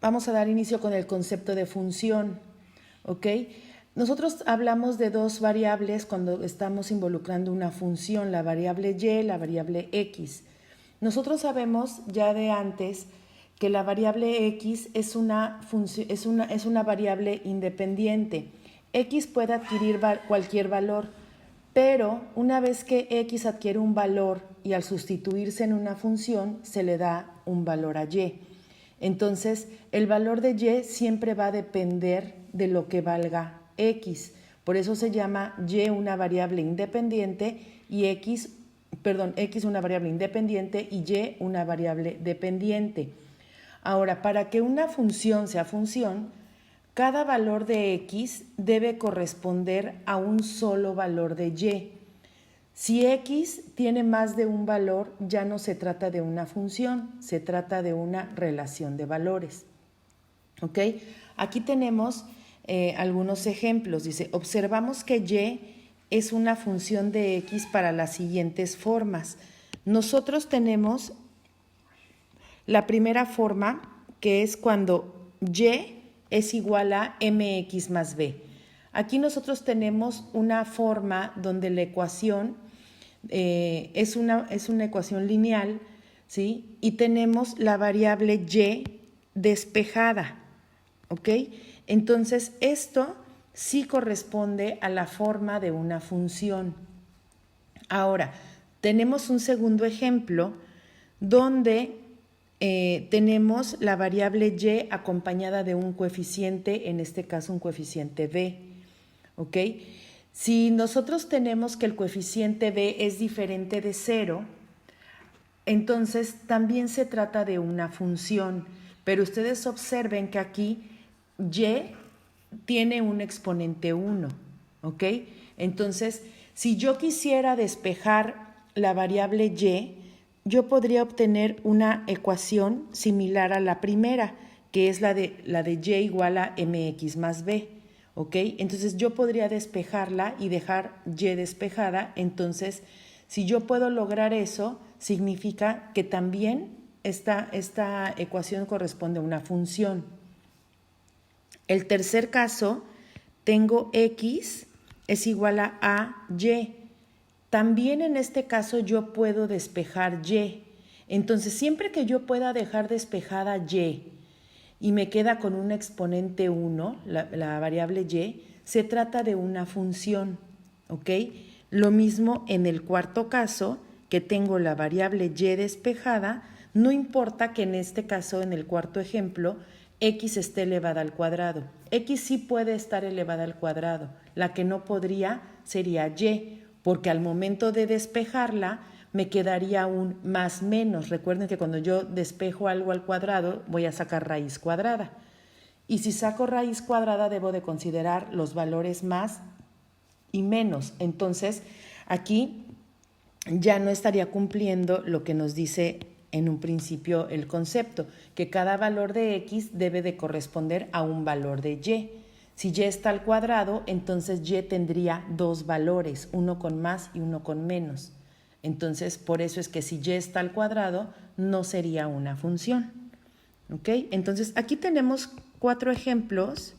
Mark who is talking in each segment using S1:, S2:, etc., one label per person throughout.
S1: Vamos a dar inicio con el concepto de función, ¿ok? Nosotros hablamos de dos variables cuando estamos involucrando una función, la variable y, la variable x. Nosotros sabemos ya de antes que la variable x es una variable independiente. X puede adquirir cualquier valor, pero una vez que x adquiere un valor y al sustituirse en una función se le da un valor a y. Entonces, el valor de y siempre va a depender de lo que valga x. Por eso se llama y una variable independiente y x una variable independiente y y una variable dependiente. Ahora, para que una función sea función, cada valor de x debe corresponder a un solo valor de y. Si x tiene más de un valor, ya no se trata de una función, se trata de una relación de valores. ¿Ok? Aquí tenemos algunos ejemplos. Dice, observamos que y es una función de x para las siguientes formas. Nosotros tenemos la primera forma, que es cuando y es igual a mx más b. Aquí nosotros tenemos una forma donde la ecuación es una ecuación lineal, ¿sí? Y tenemos la variable y despejada, ¿ok? Entonces, esto sí corresponde a la forma de una función. Ahora, tenemos un segundo ejemplo donde tenemos la variable y acompañada de un coeficiente, en este caso un coeficiente b, ¿ok? Si nosotros tenemos que el coeficiente b es diferente de 0, entonces también se trata de una función, pero ustedes observen que aquí y tiene un exponente 1, ¿ok? Entonces, si yo quisiera despejar la variable y, yo podría obtener una ecuación similar a la primera, que es la de y igual a mx más b, ¿ok? Entonces yo podría despejarla y dejar y despejada. Entonces, si yo puedo lograr eso, significa que también esta ecuación corresponde a una función. El tercer caso, tengo x es igual a y. También en este caso yo puedo despejar y. Entonces, siempre que yo pueda dejar despejada y me queda con un exponente 1, la variable y, se trata de una función, ¿ok? Lo mismo en el cuarto caso, que tengo la variable y despejada, no importa que en este caso, en el cuarto ejemplo, x esté elevada al cuadrado. X sí puede estar elevada al cuadrado, la que no podría sería y, porque al momento de despejarla me quedaría un más menos. Recuerden que cuando yo despejo algo al cuadrado voy a sacar raíz cuadrada. Y si saco raíz cuadrada debo de considerar los valores más y menos. Entonces aquí ya no estaría cumpliendo lo que nos dice en un principio el concepto, que cada valor de x debe de corresponder a un valor de y. Si y está al cuadrado, entonces y tendría dos valores, uno con más y uno con menos. Entonces, por eso es que si y está al cuadrado, no sería una función. ¿Ok? Entonces, aquí tenemos 4 ejemplos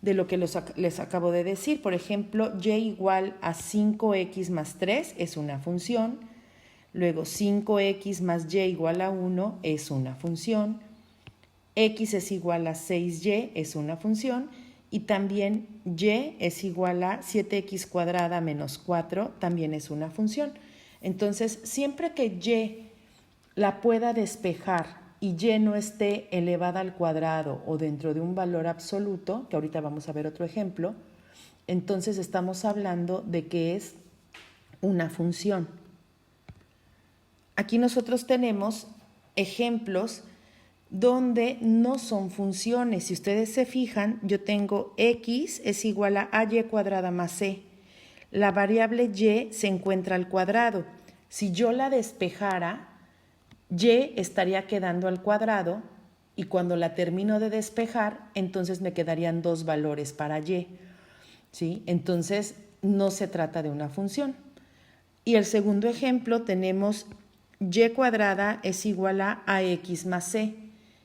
S1: de lo que les acabo de decir. Por ejemplo, y igual a 5x más 3 es una función. Luego 5x más y igual a 1 es una función. X es igual a 6y es una función. Y también y es igual a 7x cuadrada menos 4 también es una función. Entonces, siempre que y la pueda despejar y y no esté elevada al cuadrado o dentro de un valor absoluto, que ahorita vamos a ver otro ejemplo, entonces estamos hablando de que es una función. Aquí nosotros tenemos ejemplos donde no son funciones. Si ustedes se fijan, yo tengo x es igual a y cuadrada más c. La variable y se encuentra al cuadrado. Si yo la despejara, y estaría quedando al cuadrado y cuando la termino de despejar, entonces me quedarían dos valores para y, ¿sí? Entonces, no se trata de una función. Y el segundo ejemplo tenemos y cuadrada es igual a ax más c.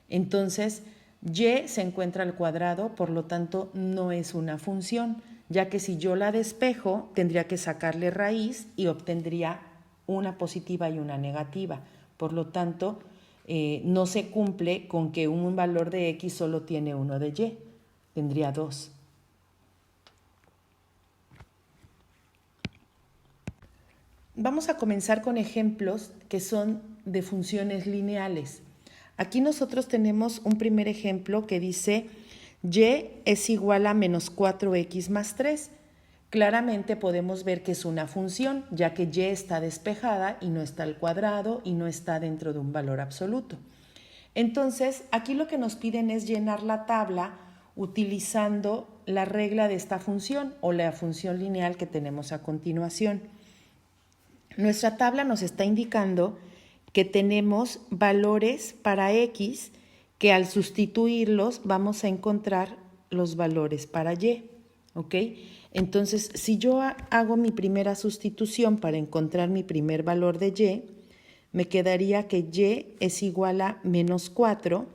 S1: Entonces, Y se encuentra al cuadrado, por lo tanto no es una función, ya que si yo la despejo, tendría que sacarle raíz y obtendría una positiva y una negativa. Por lo tanto, no se cumple con que un valor de X solo tiene uno de Y, tendría dos. Vamos a comenzar con ejemplos que son de funciones lineales. Aquí nosotros tenemos un primer ejemplo que dice y es igual a menos 4x más 3. Claramente podemos ver que es una función, ya que y está despejada y no está al cuadrado y no está dentro de un valor absoluto. Entonces, aquí lo que nos piden es llenar la tabla utilizando la regla de esta función o la función lineal que tenemos a continuación. Nuestra tabla nos está indicando que tenemos valores para X que al sustituirlos vamos a encontrar los valores para Y, ¿ok? Entonces, si yo hago mi primera sustitución para encontrar mi primer valor de Y, me quedaría que Y es igual a menos 4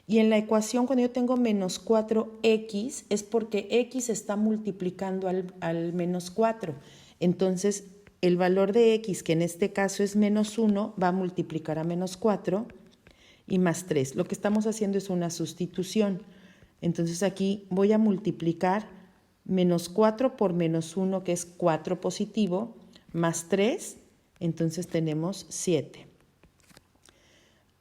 S1: y en la ecuación cuando yo tengo menos 4X es porque X está multiplicando al menos 4. Entonces, el valor de X, que en este caso es menos 1, va a multiplicar a menos 4 y más 3. Lo que estamos haciendo es una sustitución. Entonces aquí voy a multiplicar menos 4 por menos 1, que es 4 positivo, más 3, entonces tenemos 7.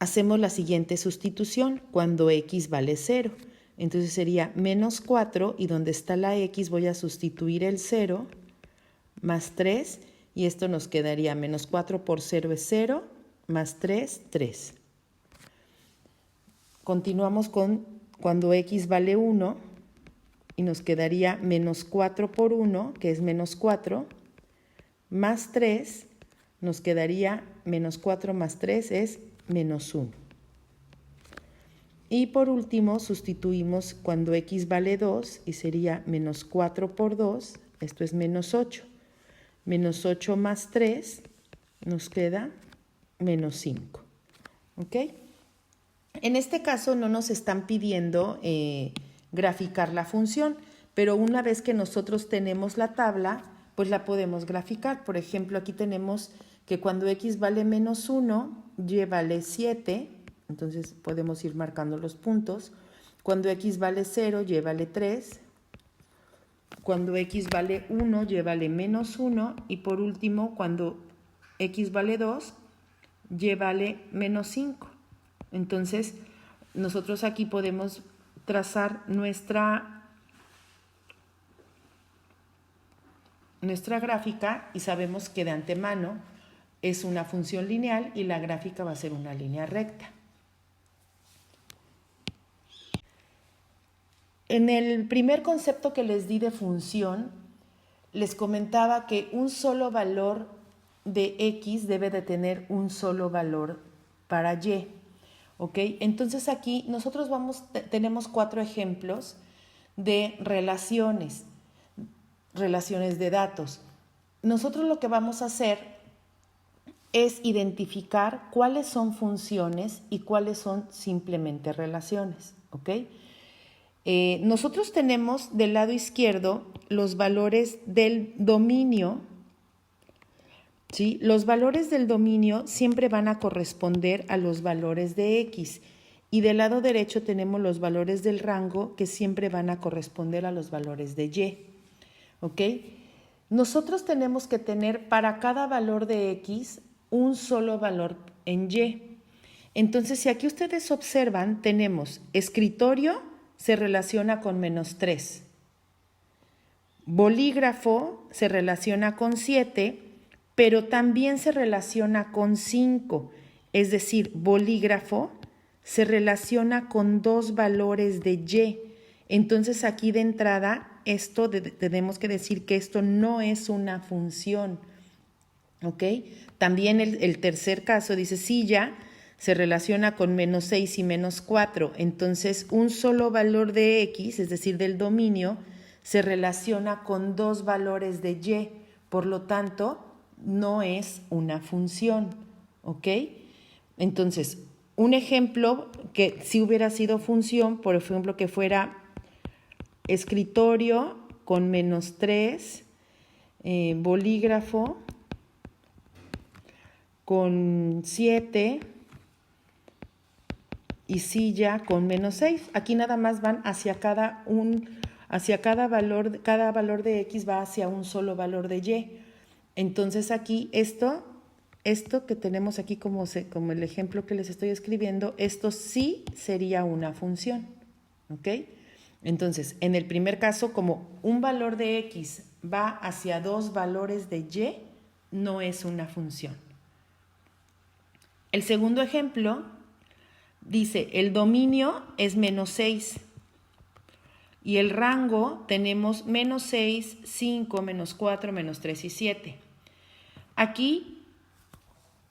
S1: Hacemos la siguiente sustitución cuando X vale 0. Entonces sería menos 4 y donde está la X voy a sustituir el 0, más 3, y esto nos quedaría menos 4 por 0 es 0, más 3, 3. Continuamos con cuando X vale 1 y nos quedaría menos 4 por 1, que es menos 4, más 3, nos quedaría menos 4 más 3 es menos 1. Y por último sustituimos cuando X vale 2 y sería menos 4 por 2, esto es menos 8. Menos 8 más 3 nos queda menos 5. ¿Ok? En este caso no nos están pidiendo graficar la función, pero una vez que nosotros tenemos la tabla, pues la podemos graficar. Por ejemplo, aquí tenemos que cuando X vale menos 1, Y vale 7, entonces podemos ir marcando los puntos. Cuando X vale 0, Y vale 3. Cuando X vale 1, Y vale menos 1. Y por último, cuando X vale 2, Y vale menos 5. Entonces, nosotros aquí podemos trazar nuestra gráfica y sabemos que de antemano es una función lineal y la gráfica va a ser una línea recta. En el primer concepto que les di de función, les comentaba que un solo valor de X debe de tener un solo valor para Y. ¿Ok? Entonces aquí nosotros tenemos 4 ejemplos de relaciones de datos. Nosotros lo que vamos a hacer es identificar cuáles son funciones y cuáles son simplemente relaciones. ¿Ok? Nosotros tenemos del lado izquierdo los valores del dominio. ¿Sí? Los valores del dominio siempre van a corresponder a los valores de X y del lado derecho tenemos los valores del rango que siempre van a corresponder a los valores de Y. ¿Ok? Nosotros tenemos que tener para cada valor de X un solo valor en Y. Entonces, si aquí ustedes observan, tenemos escritorio se relaciona con menos 3. Bolígrafo se relaciona con 7, pero también se relaciona con 5. Es decir, bolígrafo se relaciona con 2 valores de Y. Entonces, aquí de entrada, tenemos que decir que esto no es una función. ¿Ok? También el tercer caso dice silla se relaciona con menos 6 y menos 4. Entonces, un solo valor de X, es decir, del dominio, se relaciona con 2 valores de Y. Por lo tanto, no es una función. ¿Ok? Entonces, un ejemplo que si hubiera sido función, por ejemplo, que fuera escritorio con -3, bolígrafo con 7 y silla con -6. Aquí nada más van hacia cada valor de X va hacia un solo valor de Y. Entonces aquí esto que tenemos aquí como el ejemplo que les estoy escribiendo, esto sí sería una función, ¿ok? Entonces, en el primer caso, como un valor de X va hacia dos valores de Y, no es una función. El segundo ejemplo dice, el dominio es -6 y el rango tenemos -6, 5, -4, -3 y 7. Aquí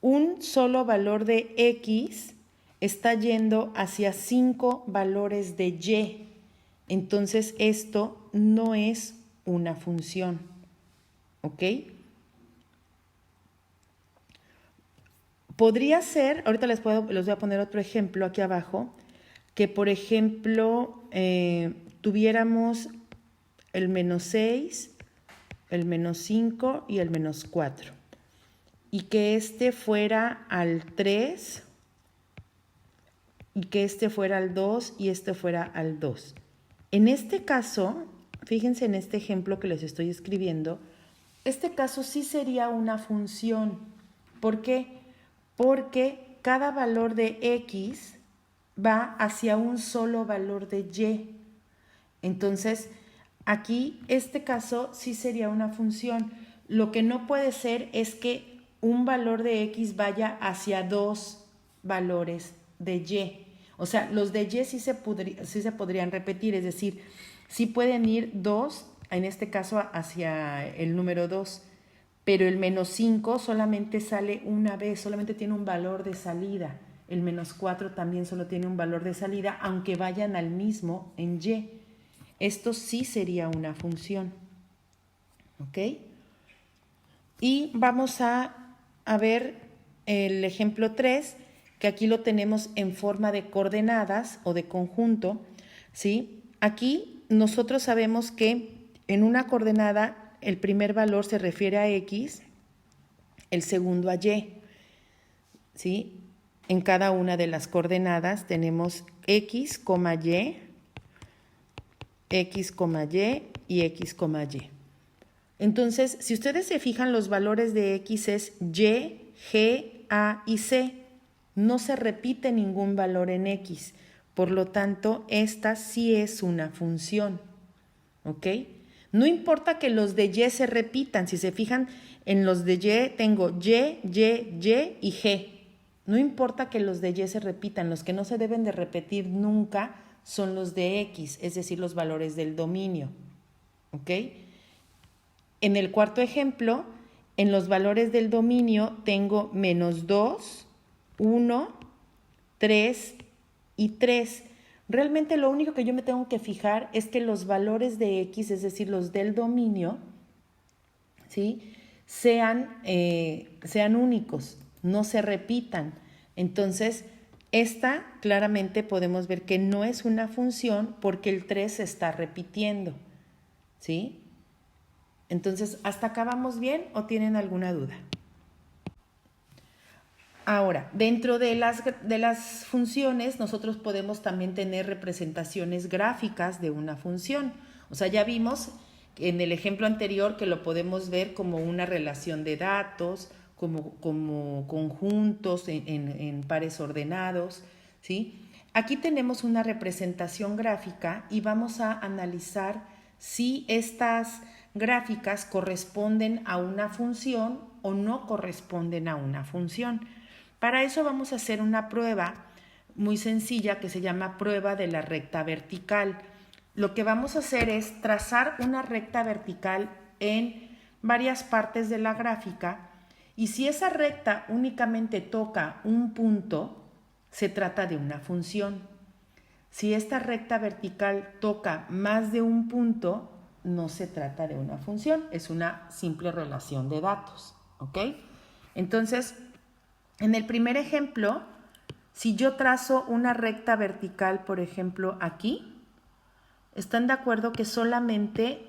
S1: un solo valor de X está yendo hacia 5 valores de Y. Entonces esto no es una función, ¿ok? Podría ser, ahorita les voy a poner otro ejemplo aquí abajo, que por ejemplo tuviéramos el -6, el -5 y el -4. Y que este fuera al 3 y que este fuera al 2 y este fuera al 2. En este caso, fíjense en este ejemplo que les estoy escribiendo, este caso sí sería una función. ¿Por qué? Porque cada valor de X va hacia un solo valor de Y. Entonces, aquí este caso sí sería una función. Lo que no puede ser es que un valor de X vaya hacia dos valores de Y. O sea, los de Y sí se podrían repetir, es decir, sí pueden ir dos, en este caso hacia el número 2, pero el -5 solamente sale una vez, solamente tiene un valor de salida. El -4 también solo tiene un valor de salida, aunque vayan al mismo en Y. Esto sí sería una función. ¿Ok? Y vamos a ver el ejemplo 3, que aquí lo tenemos en forma de coordenadas o de conjunto, ¿sí? Aquí nosotros sabemos que en una coordenada el primer valor se refiere a X, el segundo a Y, ¿sí? En cada una de las coordenadas tenemos X, Y, X, Y y X, Y. Entonces, si ustedes se fijan, los valores de X es Y, G, A y C. No se repite ningún valor en X. Por lo tanto, esta sí es una función. ¿Ok? No importa que los de Y se repitan. Si se fijan, en los de Y tengo Y, Y, Y y G. No importa que los de Y se repitan. Los que no se deben de repetir nunca son los de X, es decir, los valores del dominio. ¿Ok? En el cuarto ejemplo, en los valores del dominio tengo -2, 1, 3 y 3. Realmente lo único que yo me tengo que fijar es que los valores de X, es decir, los del dominio, ¿sí?, sean únicos, no se repitan. Entonces, esta claramente podemos ver que no es una función porque el 3 se está repitiendo, ¿sí? Entonces, ¿hasta acá vamos bien o tienen alguna duda? Ahora, dentro de las funciones, nosotros podemos también tener representaciones gráficas de una función. O sea, ya vimos en el ejemplo anterior que lo podemos ver como una relación de datos, como conjuntos en pares ordenados, ¿sí? Aquí tenemos una representación gráfica y vamos a analizar si estas gráficas corresponden a una función o no corresponden a una función. Para eso vamos a hacer una prueba muy sencilla que se llama prueba de la recta vertical. Lo que vamos a hacer es trazar una recta vertical en varias partes de la gráfica y si esa recta únicamente toca un punto, se trata de una función. Si esta recta vertical toca más de un punto, no se trata de una función, es una simple relación de datos, ¿ok? Entonces, en el primer ejemplo, Si yo trazo una recta vertical, por ejemplo, aquí, ¿están de acuerdo que solamente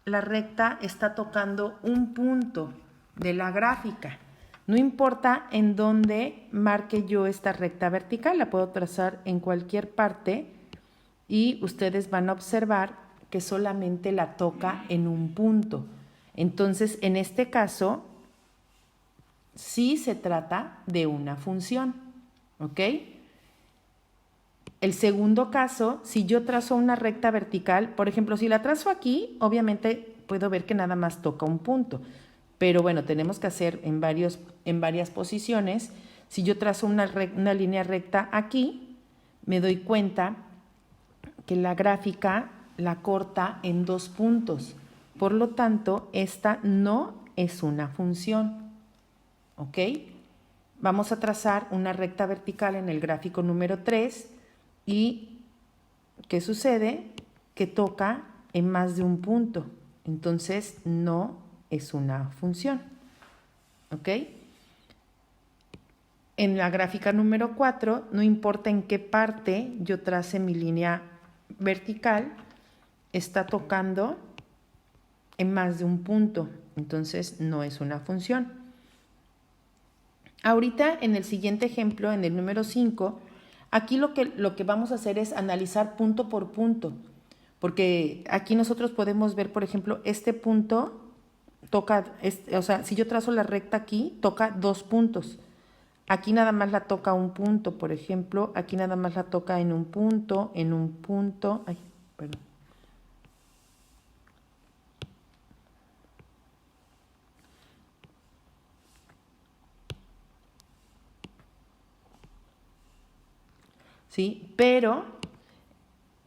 S1: la recta está tocando un punto de la gráfica? No importa en dónde marque yo esta recta vertical, la puedo trazar en cualquier parte y ustedes van a observar que solamente la toca en un punto. Entonces, en este caso, sí se trata de una función, ¿ok? El segundo caso, si yo trazo una recta vertical, por ejemplo, si la trazo aquí, obviamente puedo ver que nada más toca un punto. Pero bueno, tenemos que hacer en varias posiciones. Si yo trazo una línea recta aquí, me doy cuenta que la gráfica la corta en 2 puntos. Por lo tanto, esta no es una función. ¿Ok? Vamos a trazar una recta vertical en el gráfico número 3 y ¿qué sucede? Que toca en más de un punto. Entonces, no es una función. ¿Ok? En la gráfica número 4, no importa en qué parte yo trace mi línea vertical, está tocando en más de un punto. Entonces, no es una función. Ahorita, en el siguiente ejemplo, en el número 5, aquí lo que vamos a hacer es analizar punto por punto. Porque aquí nosotros podemos ver, por ejemplo, este punto toca, o sea, si yo trazo la recta aquí, toca 2 puntos. Aquí nada más la toca un punto, por ejemplo, aquí nada más la toca en un punto, ay, perdón. ¿Sí? Pero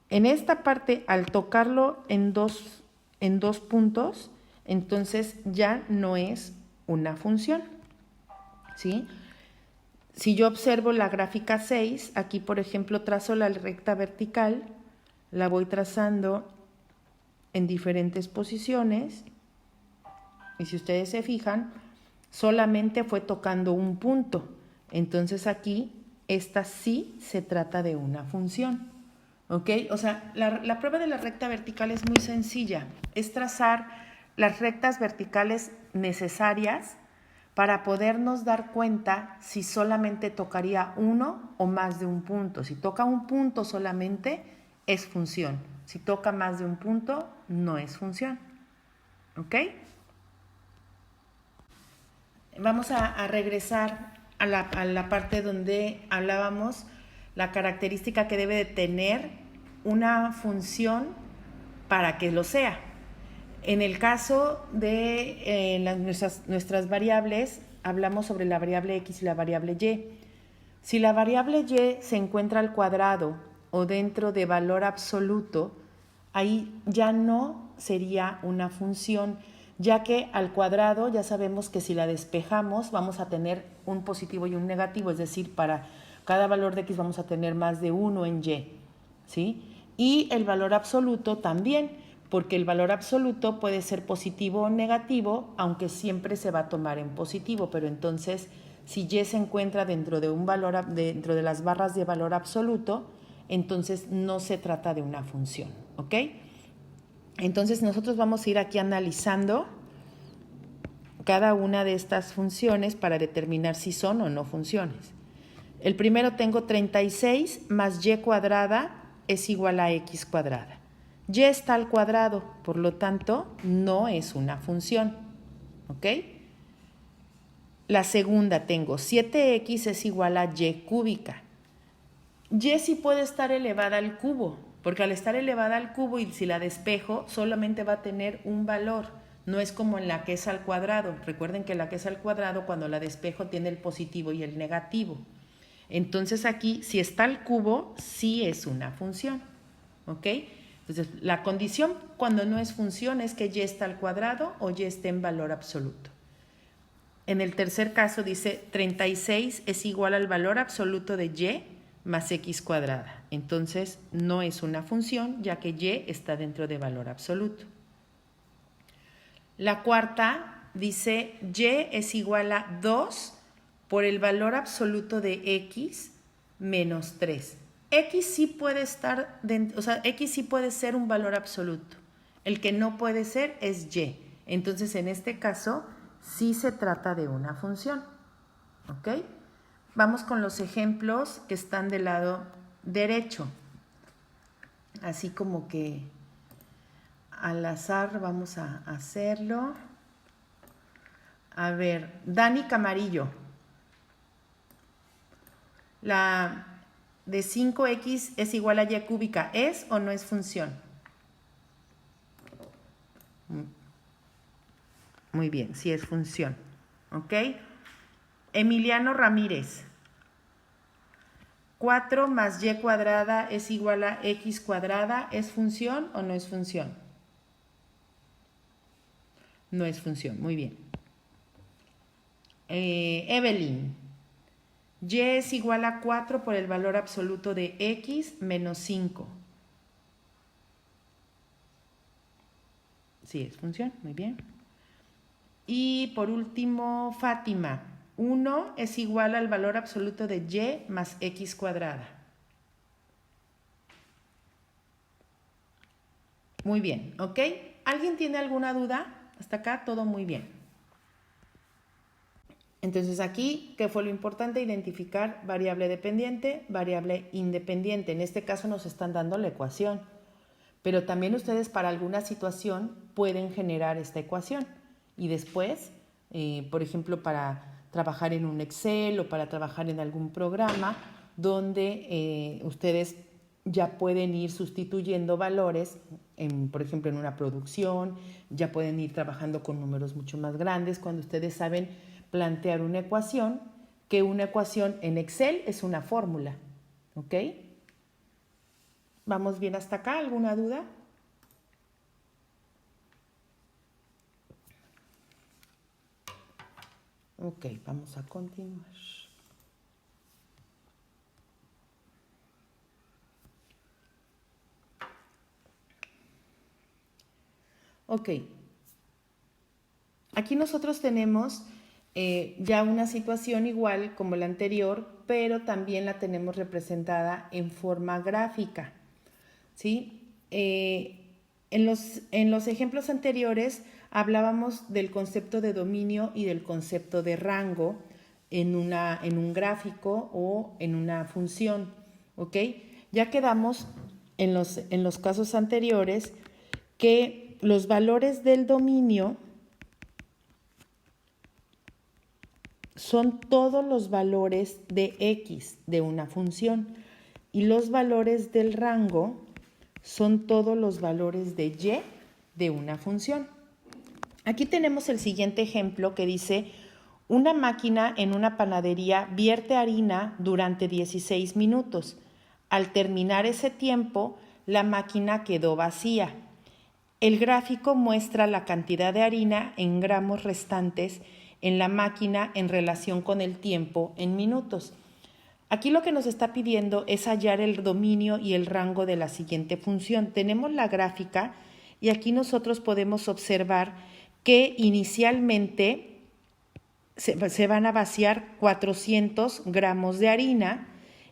S1: en esta parte, al tocarlo en dos puntos, entonces ya no es una función, ¿sí? Si yo observo la gráfica 6, aquí por ejemplo trazo la recta vertical, la voy trazando en diferentes posiciones y si ustedes se fijan, solamente fue tocando un punto. Entonces aquí, esta sí se trata de una función. ¿Ok? O sea, la prueba de la recta vertical es muy sencilla. Es trazar las rectas verticales necesarias para podernos dar cuenta si solamente tocaría uno o más de un punto. Si toca un punto solamente, es función. Si toca más de un punto, no es función. ¿Ok? Vamos a regresar a la parte donde hablábamos la característica que debe de tener una función para que lo sea. En el caso de nuestras variables, hablamos sobre la variable x y la variable y. Si la variable y se encuentra al cuadrado o dentro de valor absoluto, ahí ya no sería una función, ya que al cuadrado ya sabemos que si la despejamos vamos a tener un positivo y un negativo, es decir, para cada valor de x vamos a tener más de 1 en y, ¿sí? Y el valor absoluto también, porque el valor absoluto puede ser positivo o negativo, aunque siempre se va a tomar en positivo, pero entonces si y se encuentra dentro de las barras de valor absoluto, entonces no se trata de una función, ¿ok? Entonces nosotros vamos a ir aquí analizando cada una de estas funciones para determinar si son o no funciones. El primero tengo 36 más y cuadrada es igual a x cuadrada. Y está al cuadrado, por lo tanto, no es una función, ¿ok? La segunda tengo 7x es igual a y cúbica. Y sí puede estar elevada al cubo, porque al estar elevada al cubo y si la despejo solamente va a tener un valor, no es como en la que es al cuadrado. Recuerden que la que es al cuadrado cuando la despejo tiene el positivo y el negativo. Entonces aquí si está al cubo sí es una función, ¿ok? Entonces la condición cuando no es función es que y está al cuadrado o y esté en valor absoluto. En el tercer caso dice 36 es igual al valor absoluto de y más x cuadrada. Entonces no es una función ya que y está dentro de valor absoluto. La cuarta dice y es igual a 2 por el valor absoluto de x menos 3. X sí puede estar, o sea, X sí puede ser un valor absoluto. El que no puede ser es Y. Entonces, en este caso, sí se trata de una función. ¿Ok? Vamos con los ejemplos que están del lado derecho. Así como que al azar vamos a hacerlo. A ver, Dani Camarillo. La de 5x es igual a y cúbica. ¿Es o no es función? Muy bien, sí es función. ¿Ok? Emiliano Ramírez. 4 más y cuadrada es igual a x cuadrada. ¿Es función o no es función? No es función, muy bien. Evelyn. Y es igual a 4 por el valor absoluto de x menos 5. Sí, es función, muy bien. Y por último, Fátima. 1 es igual al valor absoluto de y más x cuadrada. Muy bien, ¿ok? ¿Alguien tiene alguna duda? Hasta acá todo muy bien. Entonces aquí, ¿qué fue lo importante? Identificar variable dependiente, variable independiente. En este caso nos están dando la ecuación. Pero también ustedes para alguna situación pueden generar esta ecuación. Y después, por ejemplo, para trabajar en un Excel o para trabajar en algún programa donde ustedes ya pueden ir sustituyendo valores, por ejemplo, en una producción, ya pueden ir trabajando con números mucho más grandes cuando ustedes saben plantear una ecuación, que una ecuación en Excel es una fórmula, ¿ok? ¿Vamos bien hasta acá? ¿Alguna duda? Ok, vamos a continuar. Ok, aquí nosotros tenemos ya una situación igual como la anterior, pero también la tenemos representada en forma gráfica, ¿sí? En los ejemplos anteriores hablábamos del concepto de dominio y del concepto de rango en un gráfico o en una función, ¿ok? Ya quedamos en los casos anteriores que los valores del dominio son todos los valores de x de una función y los valores del rango son todos los valores de y de una función. Aquí tenemos el siguiente ejemplo que dice: una máquina en una panadería vierte harina durante 16 minutos. Al terminar ese tiempo, la máquina quedó vacía. El gráfico muestra la cantidad de harina en gramos restantes en la máquina en relación con el tiempo en minutos. Aquí lo que nos está pidiendo es hallar el dominio y el rango de la siguiente función. Tenemos la gráfica y aquí nosotros podemos observar que inicialmente se van a vaciar 400 gramos de harina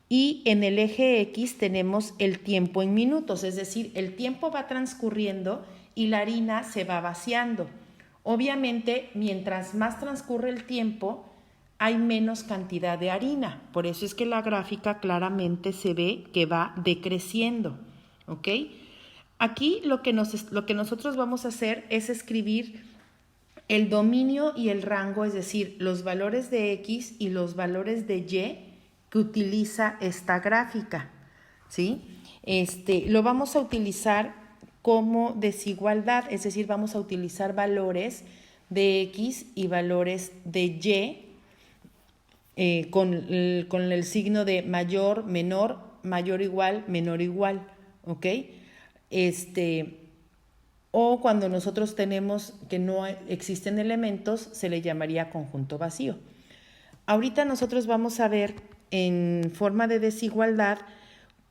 S1: y en el eje X tenemos el tiempo en minutos, es decir, el tiempo va transcurriendo y la harina se va vaciando. Obviamente, mientras más transcurre el tiempo, hay menos cantidad de harina. Por eso es que la gráfica claramente se ve que va decreciendo, ¿ok? Aquí lo que nosotros vamos a hacer es escribir el dominio y el rango, es decir, los valores de X y los valores de Y que utiliza esta gráfica, ¿sí? Lo vamos a utilizar como desigualdad, es decir, vamos a utilizar valores de X y valores de Y con el signo de mayor, menor, mayor igual, menor igual, ¿ok? O cuando nosotros tenemos que no existen elementos, se le llamaría conjunto vacío. Ahorita nosotros vamos a ver en forma de desigualdad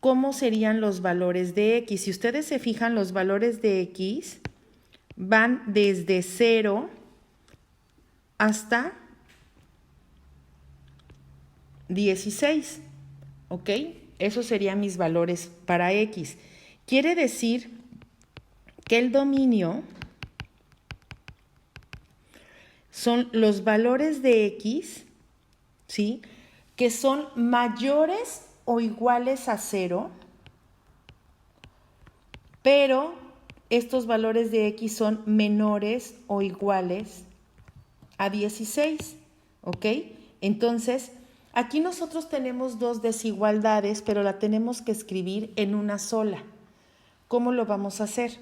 S1: cómo serían los valores de X. Si ustedes se fijan, los valores de X van desde 0 hasta 16. ¿ok? Esos serían mis valores para X. Quiere decir que el dominio son los valores de X, ¿sí?, que son mayores o iguales a 0, pero estos valores de X son menores o iguales a 16, ¿ok? Entonces, aquí nosotros tenemos dos desigualdades, pero la tenemos que escribir en una sola. ¿Cómo lo vamos a hacer?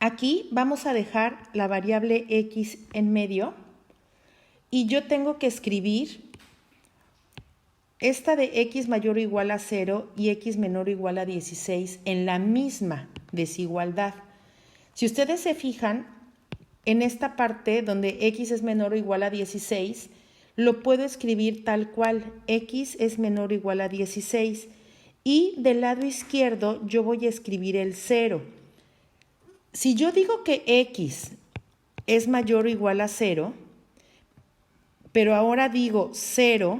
S1: Aquí vamos a dejar la variable X en medio y yo tengo que escribir esta de X mayor o igual a 0 y X menor o igual a 16 en la misma desigualdad. Si ustedes se fijan, en esta parte donde X es menor o igual a 16, lo puedo escribir tal cual, X es menor o igual a 16, y del lado izquierdo yo voy a escribir el 0. Si yo digo que X es mayor o igual a 0, pero ahora digo 0,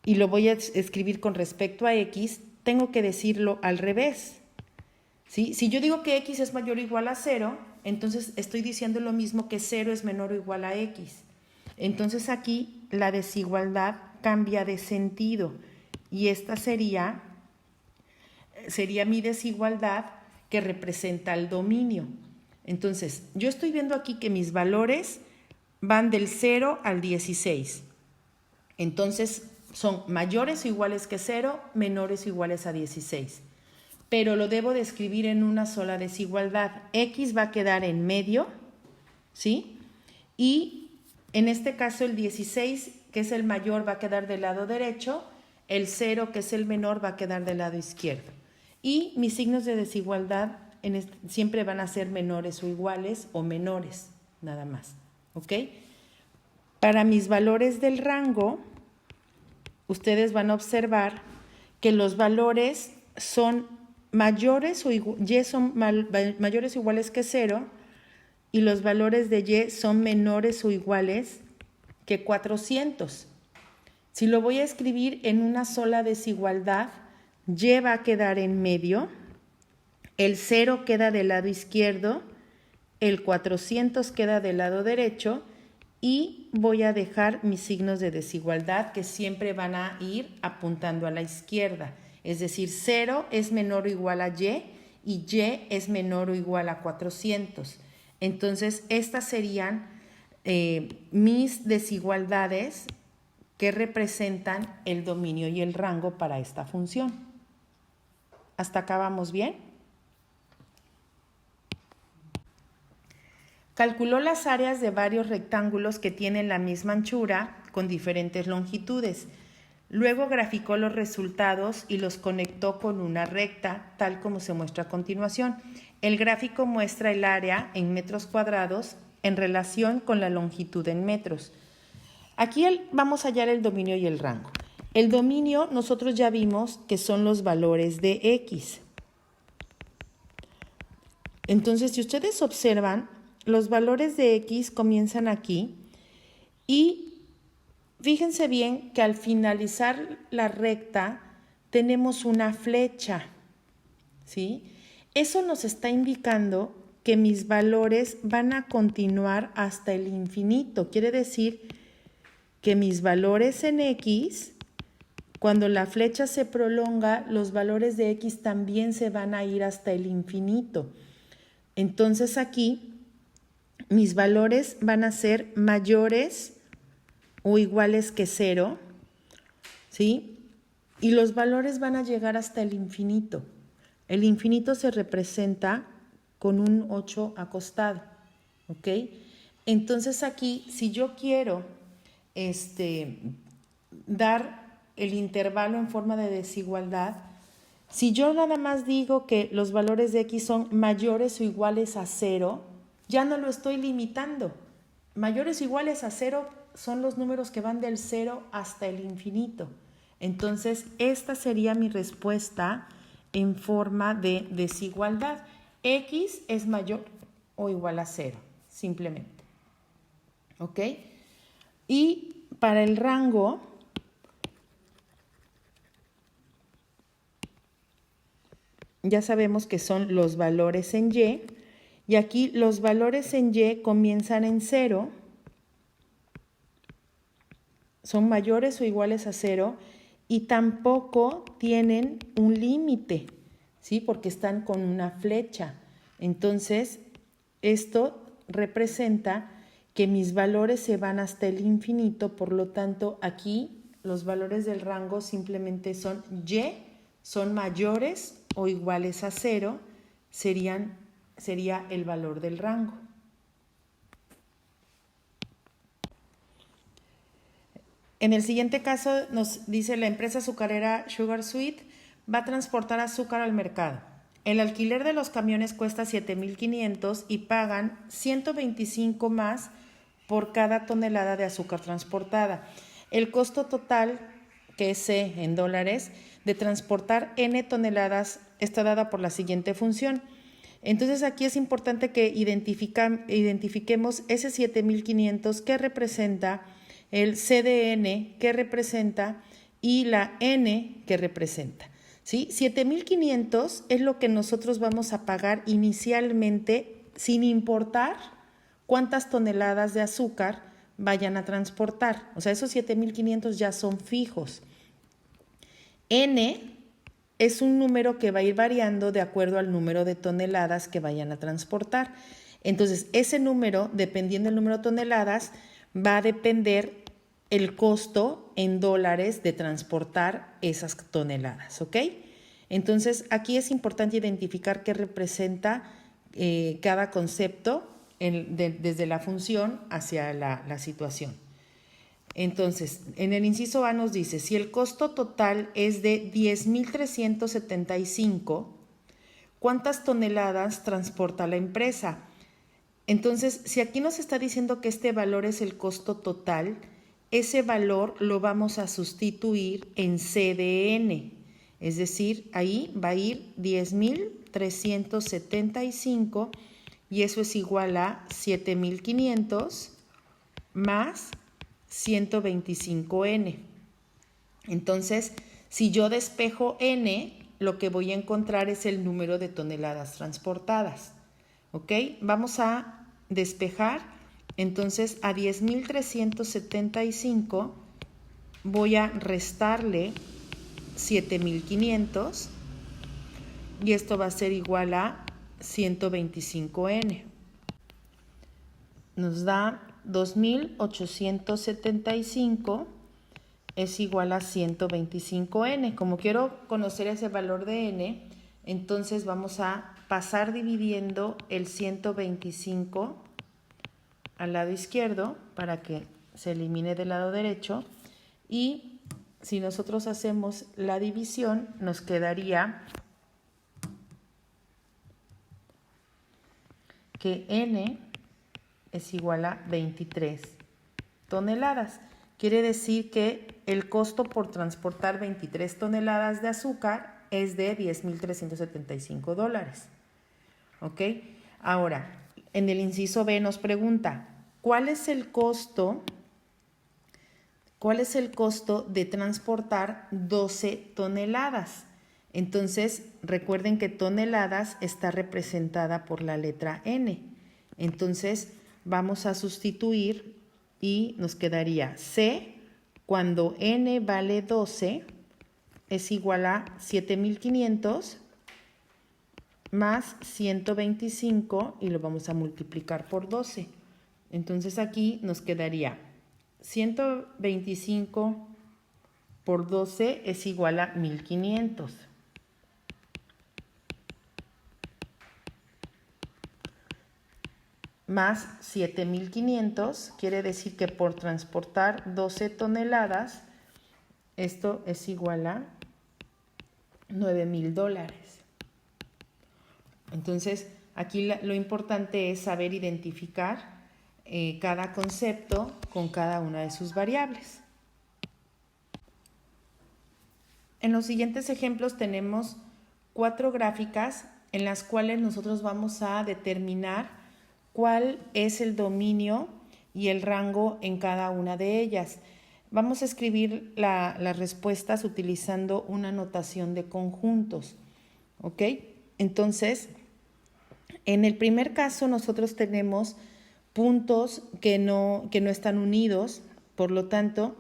S1: y lo voy a escribir con respecto a X, tengo que decirlo al revés, ¿sí? Si yo digo que X es mayor o igual a 0, entonces estoy diciendo lo mismo que 0 es menor o igual a X. Entonces aquí la desigualdad cambia de sentido y esta sería mi desigualdad que representa el dominio. Entonces, yo estoy viendo aquí que mis valores van del 0 al 16. Entonces, son mayores o iguales que 0, menores o iguales a 16. Pero lo debo de escribir en una sola desigualdad. X va a quedar en medio, ¿sí? Y en este caso el 16, que es el mayor, va a quedar del lado derecho. El 0, que es el menor, va a quedar del lado izquierdo. Y mis signos de desigualdad siempre van a ser menores o iguales o menores, nada más, ¿ok? Para mis valores del rango, ustedes van a observar que los valores son mayores o mayores o iguales que 0 y los valores de Y son menores o iguales que 400. Si lo voy a escribir en una sola desigualdad, Y va a quedar en medio, el 0 queda del lado izquierdo, el 400 queda del lado derecho y voy a dejar mis signos de desigualdad que siempre van a ir apuntando a la izquierda. Es decir, 0 es menor o igual a Y es menor o igual a 400. Entonces, estas serían mis desigualdades que representan el dominio y el rango para esta función. ¿Hasta acá vamos bien? Calculó las áreas de varios rectángulos que tienen la misma anchura con diferentes longitudes. Luego graficó los resultados y los conectó con una recta, tal como se muestra a continuación. El gráfico muestra el área en metros cuadrados en relación con la longitud en metros. Aquí vamos a hallar el dominio y el rango. El dominio nosotros ya vimos que son los valores de X. Entonces, si ustedes observan, los valores de X comienzan aquí y fíjense bien que al finalizar la recta tenemos una flecha, ¿sí? Eso nos está indicando que mis valores van a continuar hasta el infinito. Quiere decir que mis valores en X, cuando la flecha se prolonga, los valores de X también se van a ir hasta el infinito. Entonces aquí mis valores van a ser mayores o iguales que 0, ¿sí? Y los valores van a llegar hasta el infinito. El infinito se representa con un 8 acostado, ¿ok? Entonces aquí, si yo quiero dar el intervalo en forma de desigualdad, si yo nada más digo que los valores de X son mayores o iguales a 0, ya no lo estoy limitando. Mayores o iguales a 0 son los números que van del 0 hasta el infinito. Entonces, esta sería mi respuesta en forma de desigualdad. X es mayor o igual a 0, simplemente. ¿Ok? Y para el rango, ya sabemos que son los valores en Y, y aquí los valores en Y comienzan en 0, son mayores o iguales a 0, y tampoco tienen un límite, ¿sí? Porque están con una flecha. Entonces, esto representa que mis valores se van hasta el infinito, por lo tanto, aquí los valores del rango simplemente son Y, son mayores o iguales a 0, sería el valor del rango. En el siguiente caso nos dice la empresa azucarera Sugar Sweet va a transportar azúcar al mercado. El alquiler de los camiones cuesta 7,500 y pagan 125 más por cada tonelada de azúcar transportada. El costo total, que es C en dólares, de transportar N toneladas está dada por la siguiente función. Entonces aquí es importante que identifiquemos ese 7,500 que representa, el CDN que representa y la N que representa. ¿Sí? 7,500 es lo que nosotros vamos a pagar inicialmente sin importar cuántas toneladas de azúcar vayan a transportar. O sea, esos 7,500 ya son fijos. N es un número que va a ir variando de acuerdo al número de toneladas que vayan a transportar. Entonces, ese número, dependiendo del número de toneladas, va a depender el costo en dólares de transportar esas toneladas, ¿ok? Entonces, aquí es importante identificar qué representa cada concepto desde la función hacia la situación. Entonces, en el inciso A nos dice, si el costo total es de 10,375, ¿cuántas toneladas transporta la empresa? Entonces, si aquí nos está diciendo que este valor es el costo total, ese valor lo vamos a sustituir en CDN. Es decir, ahí va a ir 10,375 y eso es igual a 7,500 más 125N. Entonces, si yo despejo N, lo que voy a encontrar es el número de toneladas transportadas. ¿Ok? Vamos a despejar. Entonces, a 10,375 voy a restarle 7,500 y esto va a ser igual a 125N. Nos da 2,875 es igual a 125N. Como quiero conocer ese valor de N, entonces vamos a pasar dividiendo el 125 al lado izquierdo para que se elimine del lado derecho, y si nosotros hacemos la división nos quedaría que N es igual a 23 toneladas. Quiere decir que el costo por transportar 23 toneladas de azúcar es de 10,375 dólares. ¿Ok? Ahora, en el inciso B nos pregunta, ¿cuál es el costo de transportar 12 toneladas? Entonces, recuerden que toneladas está representada por la letra N. Entonces, vamos a sustituir y nos quedaría C, cuando N vale 12, es igual a 7,500 más 125 y lo vamos a multiplicar por 12. Entonces aquí nos quedaría 125 por 12 es igual a 1,500. Más 7,500, quiere decir que por transportar 12 toneladas, esto es igual a 9,000 dólares. Entonces, aquí lo importante es saber identificar cada concepto con cada una de sus variables. En los siguientes ejemplos tenemos 4 gráficas en las cuales nosotros vamos a determinar cuál es el dominio y el rango en cada una de ellas. Vamos a escribir las respuestas utilizando una notación de conjuntos. ¿Ok? Entonces, en el primer caso nosotros tenemos puntos que no están unidos, por lo tanto,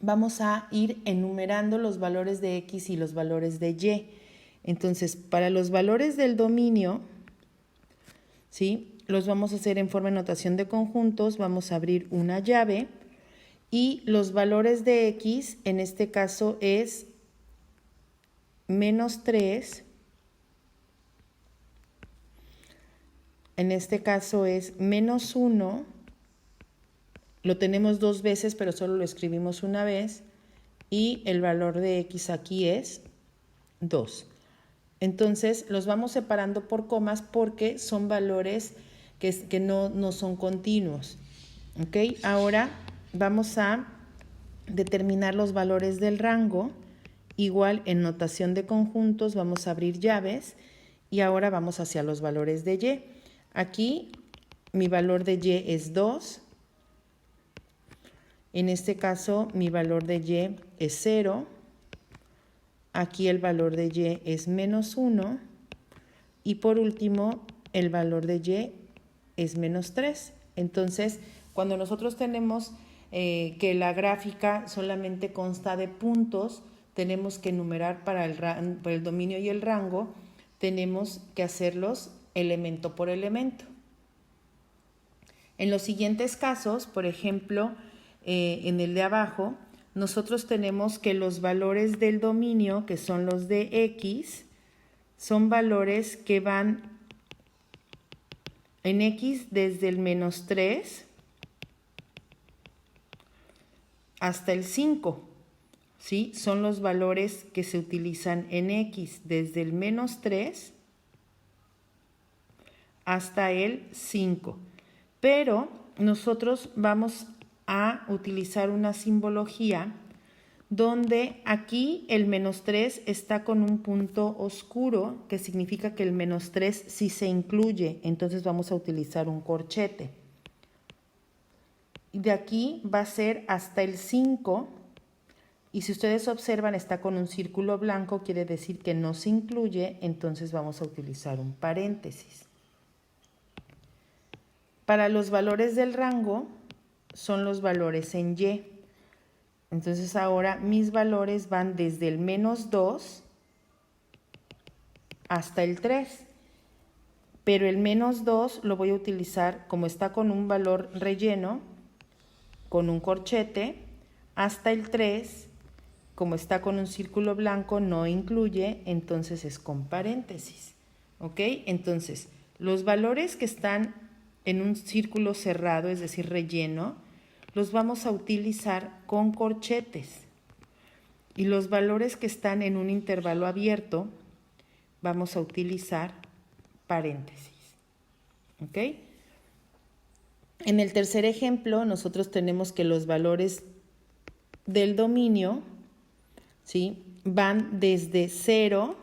S1: vamos a ir enumerando los valores de X y los valores de Y. Entonces, para los valores del dominio, ¿sí?, los vamos a hacer en forma de notación de conjuntos, vamos a abrir una llave y los valores de X, en este caso es -3, en este caso es -1, lo tenemos dos veces pero solo lo escribimos una vez y el valor de X aquí es 2. Entonces los vamos separando por comas porque son valores que no son continuos. ¿Ok? Ahora vamos a determinar los valores del rango. Igual en notación de conjuntos vamos a abrir llaves y ahora vamos hacia los valores de Y. Aquí mi valor de Y es 2. En este caso mi valor de Y es 0. Aquí el valor de Y es -1. Y por último el valor de Y es -3. Entonces, cuando nosotros tenemos que la gráfica solamente consta de puntos, tenemos que enumerar para el dominio y el rango, tenemos que hacerlos elemento por elemento. En los siguientes casos, por ejemplo, en el de abajo, nosotros tenemos que los valores del dominio, que son los de X, son valores que van en X desde el -3 hasta el 5, ¿sí? Son los valores que se utilizan en X desde el -3 hasta el 5. Pero nosotros vamos a utilizar una simbología donde aquí el -3 está con un punto oscuro, que significa que el -3 sí se incluye, entonces vamos a utilizar un corchete. Y de aquí va a ser hasta el 5, y si ustedes observan está con un círculo blanco, quiere decir que no se incluye, entonces vamos a utilizar un paréntesis. Para los valores del rango son los valores en Y. Entonces ahora mis valores van desde el -2 hasta el 3. Pero el -2 lo voy a utilizar como está con un valor relleno, con un corchete, hasta el 3, como está con un círculo blanco, no incluye, entonces es con paréntesis. ¿Ok? Entonces, los valores que están en un círculo cerrado, es decir, relleno, los vamos a utilizar con corchetes. Y los valores que están en un intervalo abierto, vamos a utilizar paréntesis. ¿Ok? En el tercer ejemplo, nosotros tenemos que los valores del dominio, ¿sí?, van desde 0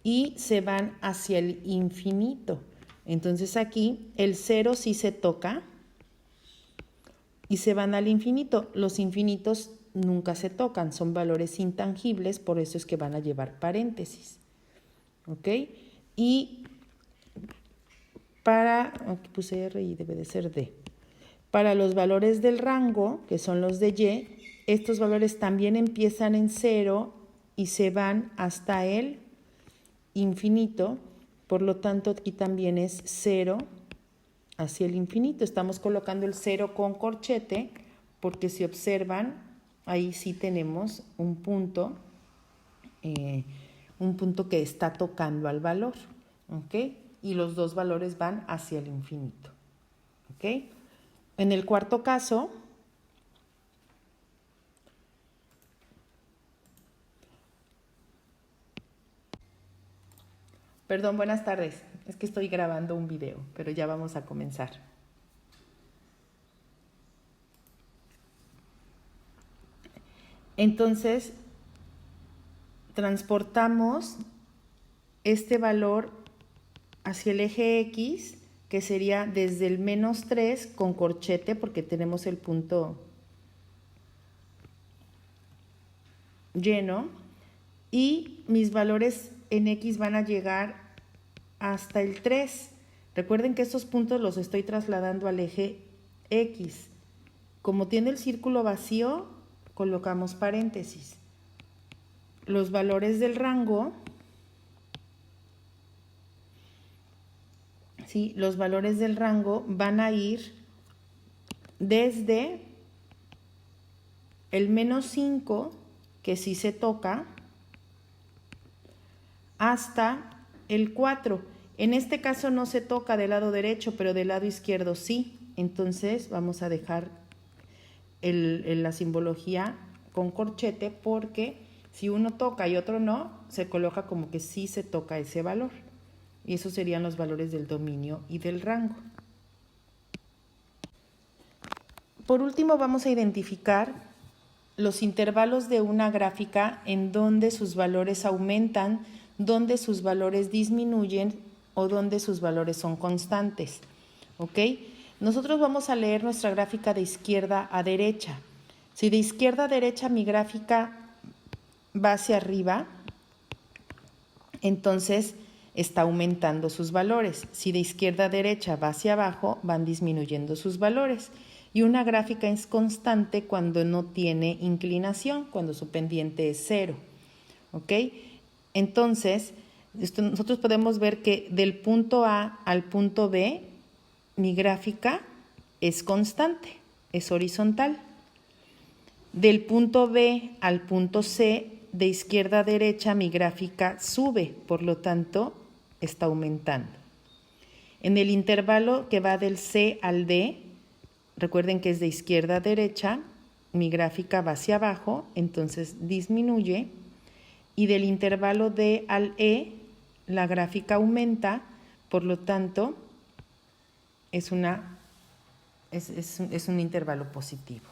S1: y se van hacia el infinito. Entonces aquí el 0 sí se toca y se van al infinito. Los infinitos nunca se tocan, son valores intangibles, por eso es que van a llevar paréntesis. ¿Ok? Y aquí puse R y debe de ser D. Para los valores del rango, que son los de Y, estos valores también empiezan en 0 y se van hasta el infinito. Por lo tanto, aquí también es 0 hacia el infinito. Estamos colocando el 0 con corchete porque si observan, ahí sí tenemos un punto que está tocando al valor. ¿Ok? Y los dos valores van hacia el infinito. ¿Ok? En el cuarto caso, perdón, buenas tardes, es que estoy grabando un video, pero ya vamos a comenzar. Entonces, transportamos este valor hacia el eje X, que sería desde el -3 con corchete, porque tenemos el punto lleno, y mis valores en X van a llegar hasta el 3. Recuerden que estos puntos los estoy trasladando al eje X. Como tiene el círculo vacío, colocamos paréntesis. Los valores del rango, ¿sí? Los valores del rango van a ir desde el -5, que sí se toca, hasta el 4. En este caso no se toca del lado derecho, pero del lado izquierdo sí. Entonces vamos a dejar la simbología con corchete, porque si uno toca y otro no, se coloca como que sí se toca ese valor. Y esos serían los valores del dominio y del rango. Por último, vamos a identificar los intervalos de una gráfica en donde sus valores aumentan, donde sus valores disminuyen o donde sus valores son constantes. ¿Ok? Nosotros vamos a leer nuestra gráfica de izquierda a derecha. Si de izquierda a derecha mi gráfica va hacia arriba, entonces está aumentando sus valores. Si de izquierda a derecha va hacia abajo, van disminuyendo sus valores. Y una gráfica es constante cuando no tiene inclinación, cuando su pendiente es 0. ¿Ok? Entonces, nosotros podemos ver que del punto A al punto B, mi gráfica es constante, es horizontal. Del punto B al punto C, de izquierda a derecha, mi gráfica sube, por lo tanto, está aumentando. En el intervalo que va del C al D, recuerden que es de izquierda a derecha, mi gráfica va hacia abajo, entonces disminuye. Y del intervalo D al E, la gráfica aumenta, por lo tanto, es un intervalo positivo.